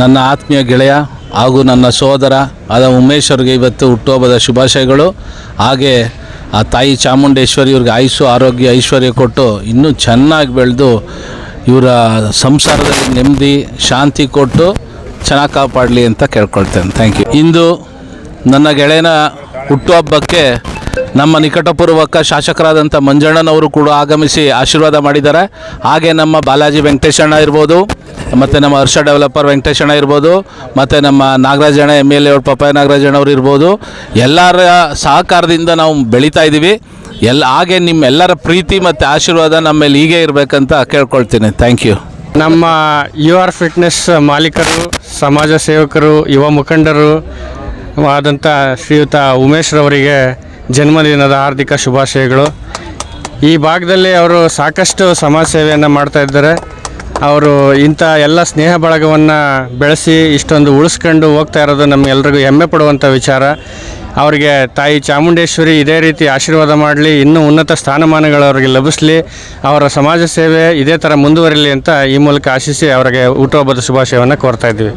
ನನ್ನ ಆತ್ಮೀಯ ಗೆಳೆಯ ಹಾಗೂ ನನ್ನ ಸೋದರ ಆದ ಉಮೇಶ್ ಅವ್ರಿಗೆ ಇವತ್ತು ಹುಟ್ಟುಹಬ್ಬದ ಶುಭಾಶಯಗಳು. ಹಾಗೆ ಆ ತಾಯಿ ಚಾಮುಂಡೇಶ್ವರಿ ಇವ್ರಿಗೆ ಆಯುಸ್ಸು ಆರೋಗ್ಯ ಐಶ್ವರ್ಯ ಕೊಟ್ಟು ಇನ್ನೂ ಚೆನ್ನಾಗಿ ಬೆಳೆದು ಇವರ ಸಂಸಾರದಲ್ಲಿ ನೆಮ್ಮದಿ ಶಾಂತಿ ಕೊಟ್ಟು ಚೆನ್ನಾಗಿ ಕಾಪಾಡಲಿ ಅಂತ ಕೇಳ್ಕೊಳ್ತೇನೆ. Thank you. ಇಂದು ನನ್ನ ಗೆಳೆಯನ ಹುಟ್ಟುಹಬ್ಬಕ್ಕೆ ನಮ್ಮ ನಿಕಟಪೂರ್ವಕ ಶಾಸಕರಾದಂಥ ಮಂಜಣ್ಣನವರು ಕೂಡ ಆಗಮಿಸಿ ಆಶೀರ್ವಾದ ಮಾಡಿದ್ದಾರೆ. ಹಾಗೆ ನಮ್ಮ ಬಾಲಾಜಿ ವೆಂಕಟೇಶಣ್ಣ ಇರ್ಬೋದು, ಮತ್ತು ನಮ್ಮ ಹರ್ಷ ಡೆವಲಪರ್ ವೆಂಕಟೇಶಣ್ಣ ಇರ್ಬೋದು, ಮತ್ತು ನಮ್ಮ ನಾಗರಾಜಣ್ಣ MLA ಅವ್ರ ಪಪ್ಪಾಯ ನಾಗರಾಜಣ್ಣವ್ರು ಇರ್ಬೋದು. ಎಲ್ಲರ ಸಹಕಾರದಿಂದ ನಾವು ಬೆಳೀತಾ ಇದ್ದೀವಿ. ಹಾಗೆ ನಿಮ್ಮೆಲ್ಲರ ಪ್ರೀತಿ ಮತ್ತು ಆಶೀರ್ವಾದ ನಮ್ಮ ಮೇಲೆ ಹೀಗೆ ಇರಬೇಕಂತ ಕೇಳ್ಕೊಳ್ತೀನಿ. Thank you. ನಮ್ಮ UR ಫಿಟ್ನೆಸ್ ಮಾಲೀಕರು, ಸಮಾಜ ಸೇವಕರು, ಯುವ ಮುಖಂಡರು ಆದಂಥ ಶ್ರೀಯುತ ಉಮೇಶ್ ರವರಿಗೆ ಜನ್ಮದಿನದ ಹಾರ್ದಿಕ ಶುಭಾಶಯಗಳು. ಈ ಭಾಗದಲ್ಲಿ ಅವರು ಸಾಕಷ್ಟು ಸಮಾಜ ಸೇವೆಯನ್ನು ಮಾಡ್ತಾ ಇದ್ದಾರೆ. ಅವರು ಇಂಥ ಎಲ್ಲ ಸ್ನೇಹ ಬಳಗವನ್ನು ಬೆಳೆಸಿ ಇಷ್ಟೊಂದು ಉಳಿಸ್ಕೊಂಡು ಹೋಗ್ತಾ ಇರೋದು ನಮಗೆಲ್ರಿಗೂ ಹೆಮ್ಮೆ ಪಡುವಂಥ ವಿಚಾರ. ಅವರಿಗೆ ತಾಯಿ ಚಾಮುಂಡೇಶ್ವರಿ ಇದೇ ರೀತಿ ಆಶೀರ್ವಾದ ಮಾಡಲಿ, ಇನ್ನೂ ಉನ್ನತ ಸ್ಥಾನಮಾನಗಳು ಅವರಿಗೆ ಲಭಿಸಲಿ, ಅವರ ಸಮಾಜ ಸೇವೆ ಇದೇ ಥರ ಮುಂದುವರಿಲಿ ಅಂತ ಈ ಮೂಲಕ ಆಶಿಸಿ ಅವರಿಗೆ ಹುಟ್ಟುಹಬ್ಬದ ಶುಭಾಶಯವನ್ನು ಕೋರ್ತಾ ಇದ್ದೀವಿ.